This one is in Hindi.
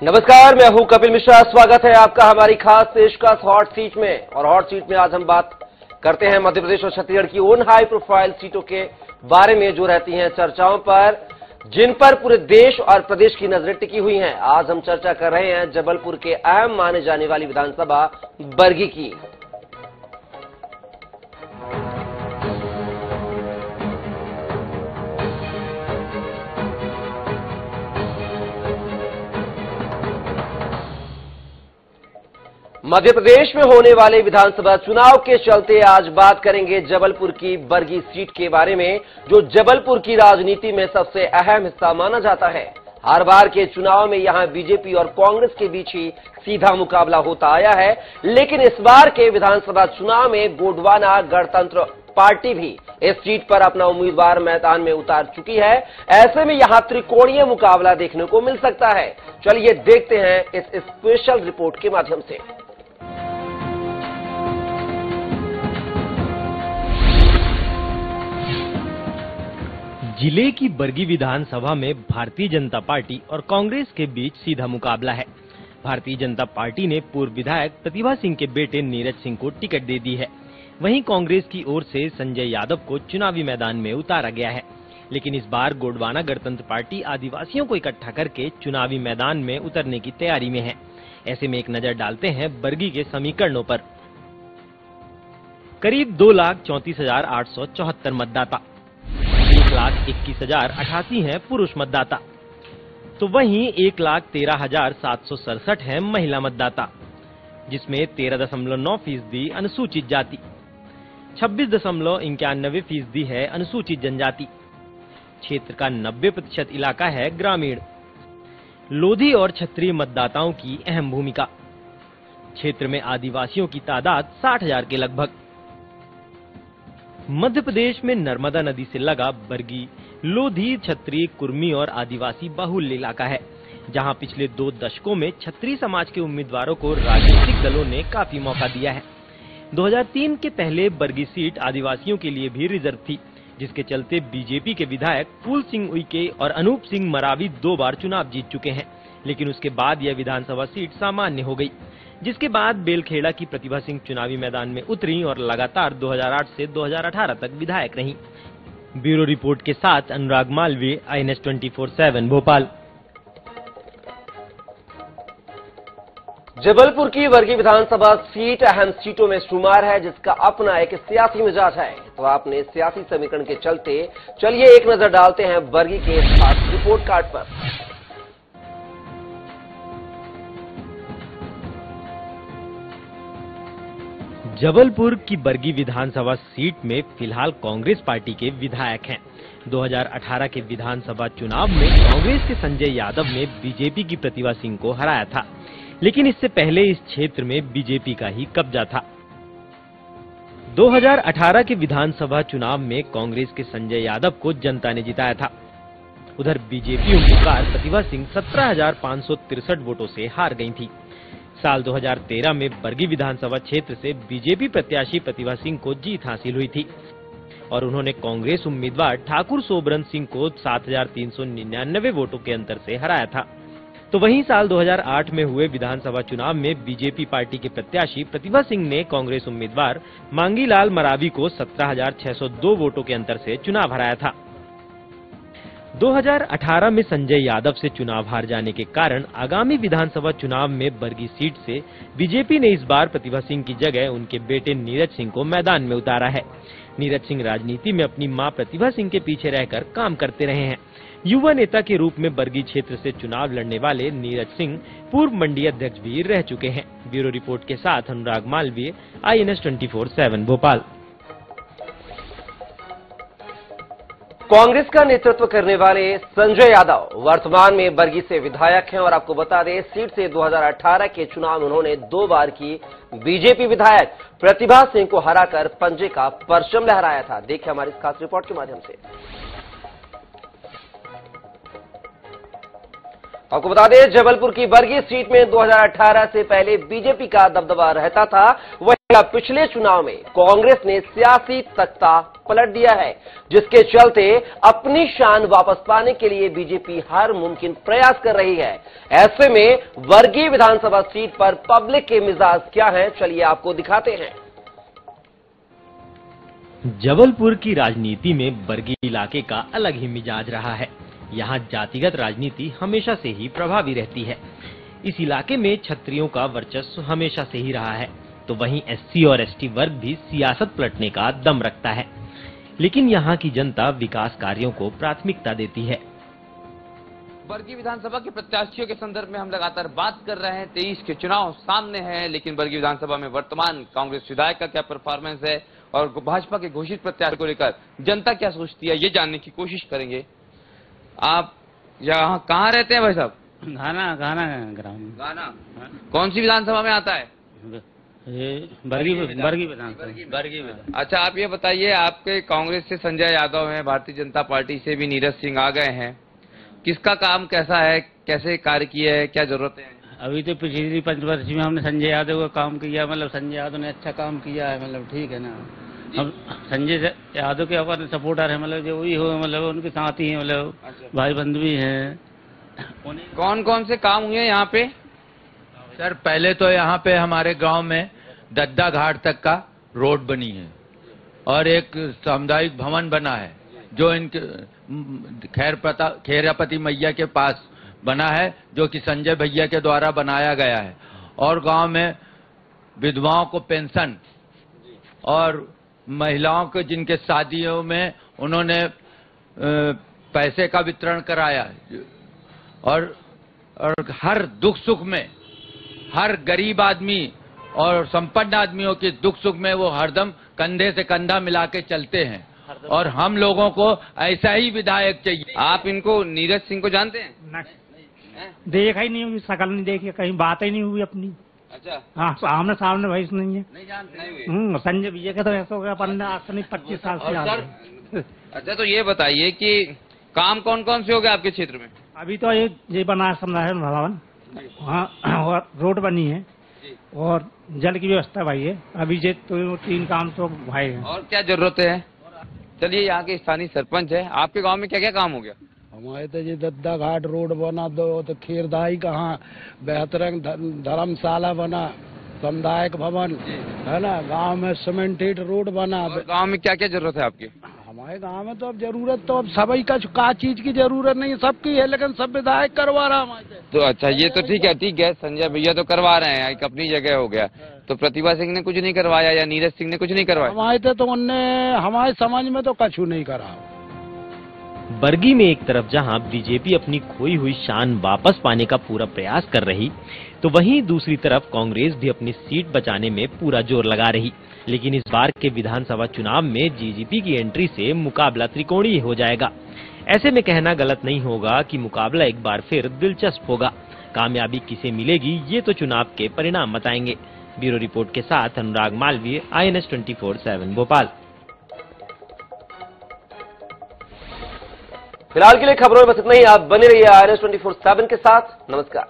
नमस्कार, मैं हूं कपिल मिश्रा। स्वागत है आपका हमारी खास पेशकश हॉट सीट में। और हॉट सीट में आज हम बात करते हैं मध्य प्रदेश और छत्तीसगढ़ की उन हाई प्रोफाइल सीटों के बारे में जो रहती हैं चर्चाओं पर, जिन पर पूरे देश और प्रदेश की नजरें टिकी हुई हैं। आज हम चर्चा कर रहे हैं जबलपुर के अहम माने जाने वाली विधानसभा बरगी की। मध्य प्रदेश में होने वाले विधानसभा चुनाव के चलते आज बात करेंगे जबलपुर की बरगी सीट के बारे में, जो जबलपुर की राजनीति में सबसे अहम हिस्सा माना जाता है। हर बार के चुनाव में यहां बीजेपी और कांग्रेस के बीच ही सीधा मुकाबला होता आया है, लेकिन इस बार के विधानसभा चुनाव में गोंडवाना गणतंत्र पार्टी भी इस सीट पर अपना उम्मीदवार मैदान में उतार चुकी है। ऐसे में यहां त्रिकोणीय मुकाबला देखने को मिल सकता है। चलिए देखते हैं इस स्पेशल रिपोर्ट के माध्यम से। जिले की बरगी विधानसभा में भारतीय जनता पार्टी और कांग्रेस के बीच सीधा मुकाबला है। भारतीय जनता पार्टी ने पूर्व विधायक प्रतिभा सिंह के बेटे नीरज सिंह को टिकट दे दी है। वहीं कांग्रेस की ओर से संजय यादव को चुनावी मैदान में उतारा गया है। लेकिन इस बार गोंडवाना गणतंत्र पार्टी आदिवासियों को इकट्ठा करके चुनावी मैदान में उतरने की तैयारी में है। ऐसे में एक नजर डालते हैं बरगी के समीकरणों पर। करीब 2,34,874 मतदाता, 1,21,088 हैं पुरुष मतदाता, तो वहीं 1,13,767 हैं महिला मतदाता, जिसमें 13.9% अनुसूचित जाति, 26.91% है अनुसूचित जनजाति। क्षेत्र का 90% इलाका है ग्रामीण। लोधी और क्षत्रिय मतदाताओं की अहम भूमिका। क्षेत्र में आदिवासियों की तादाद 60,000 के लगभग। मध्य प्रदेश में नर्मदा नदी से लगा बरगी लोधी, क्षत्रिय, कुर्मी और आदिवासी बाहुल्य इलाका है, जहां पिछले 2 दशकों में क्षत्रिय समाज के उम्मीदवारों को राजनीतिक दलों ने काफी मौका दिया है। 2003 के पहले बरगी सीट आदिवासियों के लिए भी रिजर्व थी, जिसके चलते बीजेपी के विधायक फूल सिंह उइके और अनूप सिंह मरावी 2 बार चुनाव जीत चुके हैं। लेकिन उसके बाद यह विधानसभा सीट सामान्य हो गई, जिसके बाद बेलखेड़ा की प्रतिभा सिंह चुनावी मैदान में उतरी और लगातार 2008 से 2018 तक विधायक रहीं। ब्यूरो रिपोर्ट के साथ अनुराग मालवीय, INS 24/7 भोपाल। जबलपुर की बरगी विधानसभा सीट अहम सीटों में शुमार है, जिसका अपना एक सियासी मिजाज है। तो आपने सियासी समीकरण के चलते चलिए एक नजर डालते हैं बरगी के खास रिपोर्ट कार्ड पर। जबलपुर की बरगी विधानसभा सीट में फिलहाल कांग्रेस पार्टी के विधायक हैं। 2018 के विधानसभा चुनाव में कांग्रेस के संजय यादव ने बीजेपी की प्रतिभा सिंह को हराया था, लेकिन इससे पहले इस क्षेत्र में बीजेपी का ही कब्जा था। 2018 के विधानसभा चुनाव में कांग्रेस के संजय यादव को जनता ने जिताया था। उधर बीजेपी उम्मीदवार प्रतिभा सिंह 17,563 वोटों से हार गई थी। साल 2013 में बरगी विधानसभा क्षेत्र से बीजेपी प्रत्याशी प्रतिभा सिंह को जीत हासिल हुई थी और उन्होंने कांग्रेस उम्मीदवार ठाकुर सोबरन सिंह को 7,399 वोटों के अंतर से हराया था। तो वहीं साल 2008 में हुए विधानसभा चुनाव में बीजेपी पार्टी के प्रत्याशी प्रतिभा सिंह ने कांग्रेस उम्मीदवार मांगीलाल मरावी को 17,602 वोटों के अंतर से चुनाव हराया था। 2018 में संजय यादव से चुनाव हार जाने के कारण आगामी विधानसभा चुनाव में बरगी सीट से बीजेपी ने इस बार प्रतिभा सिंह की जगह उनके बेटे नीरज सिंह को मैदान में उतारा है। नीरज सिंह राजनीति में अपनी मां प्रतिभा सिंह के पीछे रहकर काम करते रहे हैं। युवा नेता के रूप में बरगी क्षेत्र से चुनाव लड़ने वाले नीरज सिंह पूर्व मंडी अध्यक्ष भी रह चुके हैं। ब्यूरो रिपोर्ट के साथ अनुराग मालवीय, INS 24/7 भोपाल। कांग्रेस का नेतृत्व करने वाले संजय यादव वर्तमान में बरगी से विधायक हैं और आपको बता दें सीट से 2018 के चुनाव में उन्होंने 2 बार की बीजेपी विधायक प्रतिभा सिंह को हराकर पंजे का परचम लहराया था। देखिए हमारी इस खास रिपोर्ट के माध्यम से। आपको बता दें जबलपुर की बरगी सीट में 2018 से पहले बीजेपी का दबदबा रहता था। वहीं पिछले चुनाव में कांग्रेस ने सियासी तख्ता पलट दिया है, जिसके चलते अपनी शान वापस पाने के लिए बीजेपी हर मुमकिन प्रयास कर रही है। ऐसे में वर्गी विधानसभा सीट पर पब्लिक के मिजाज क्या हैं, चलिए आपको दिखाते हैं। जबलपुर की राजनीति में बरगी इलाके का अलग ही मिजाज रहा है। यहाँ जातिगत राजनीति हमेशा से ही प्रभावी रहती है। इस इलाके में क्षत्रियों का वर्चस्व हमेशा से ही रहा है, तो वहीं एससी और एसटी वर्ग भी सियासत पलटने का दम रखता है। लेकिन यहाँ की जनता विकास कार्यों को प्राथमिकता देती है। बरगी विधानसभा के प्रत्याशियों के संदर्भ में हम लगातार बात कर रहे हैं। 23 के चुनाव सामने हैं, लेकिन बरगी विधानसभा में वर्तमान कांग्रेस विधायक का क्या परफॉर्मेंस है और भाजपा के घोषित प्रत्याशी को लेकर जनता क्या सोचती है, ये जानने की कोशिश करेंगे। आप यहाँ कहाँ रहते हैं भाई साहब? गाना ग्राम। गाना कौन सी विधानसभा में आता है? ये बरगी विधानसभा। अच्छा, आप ये बताइए, आपके कांग्रेस से संजय यादव हैं, भारतीय जनता पार्टी से भी नीरज सिंह आ गए हैं। किसका काम कैसा है, कैसे कार्य किए हैं, क्या जरूरत है? अभी तो पिछली पंचवर्षीय में हमने संजय यादव का काम किया, मतलब संजय यादव ने अच्छा काम किया है, मतलब ठीक है ना। हम संजय यादव के अपन सपोर्टर है, मतलब जो वही हो, मतलब उनके साथ ही है, मतलब भाई बंधु भी हैं। कौन कौन से काम हुए यहाँ पे? सर, पहले तो यहाँ पे हमारे गांव में दद्दा घाट तक का रोड बनी है और एक सामुदायिक भवन बना है जो इनके खैरापति मैया के पास बना है, जो कि संजय भैया के द्वारा बनाया गया है। और गांव में विधवाओं को पेंशन और महिलाओं को जिनके शादियों में उन्होंने पैसे का वितरण कराया और हर दुख सुख में, हर गरीब आदमी और संपन्न आदमियों के दुख सुख में वो हरदम कंधे से कंधा मिला के चलते हैं और हम लोगों को ऐसा ही विधायक चाहिए। आप इनको नीरज सिंह को जानते हैं? देखा ही नहीं हुई, शकल नहीं देखी, कहीं बात ही नहीं हुई अपनी। अच्छा, हाँ, आमने सामने भाई नहीं है। नहीं जानते? संजय भैया का तो ऐसा हो गया 15-25 साल से। अच्छा, तो ये बताइए कि काम कौन कौन से हो गए आपके क्षेत्र में? अभी तो ये बना है समुदाय भवन, वहाँ और रोड बनी है और जल की व्यवस्था भाई है। अभी ये तो 3 काम तो भाई है। और क्या जरूरत है? चलिए, यहाँ के स्थानीय सरपंच है, आपके गांव में क्या क्या काम हो गया? हमारे तो ये दद्दा घाट रोड बना दो, तो खीरदाई कहाँ, बेहतरीन धर्मशाला बना, सामुदायिक भवन है ना, गांव में सीमेंटेड रोड बना। गांव में क्या क्या जरूरत है आपके? हमारे गांव में तो अब जरूरत तो अब सभी का चीज की जरूरत नहीं, सबकी है, लेकिन सब विधायक करवा रहा हमारे। तो अच्छा, ये तो ठीक है, संजय भैया तो करवा रहे हैं, एक अपनी जगह हो गया। तो प्रतिभा सिंह ने कुछ नहीं करवाया या नीरज सिंह ने कुछ नहीं करवाया? हमारे तो उनने हमारे समाज में तो कछु नहीं करा। बरगी में एक तरफ जहां बीजेपी अपनी खोई हुई शान वापस पाने का पूरा प्रयास कर रही, तो वहीं दूसरी तरफ कांग्रेस भी अपनी सीट बचाने में पूरा जोर लगा रही। लेकिन इस बार के विधानसभा चुनाव में जीजीपी की एंट्री से मुकाबला त्रिकोणीय हो जाएगा। ऐसे में कहना गलत नहीं होगा कि मुकाबला एक बार फिर दिलचस्प होगा। कामयाबी किसे मिलेगी, ये तो चुनाव के परिणाम बताएंगे। ब्यूरो रिपोर्ट के साथ अनुराग मालवीय, INS 24/7 भोपाल। फिलहाल के लिए खबरों में बस इतना ही। आप बने रहिए INS 24/7 के साथ। नमस्कार।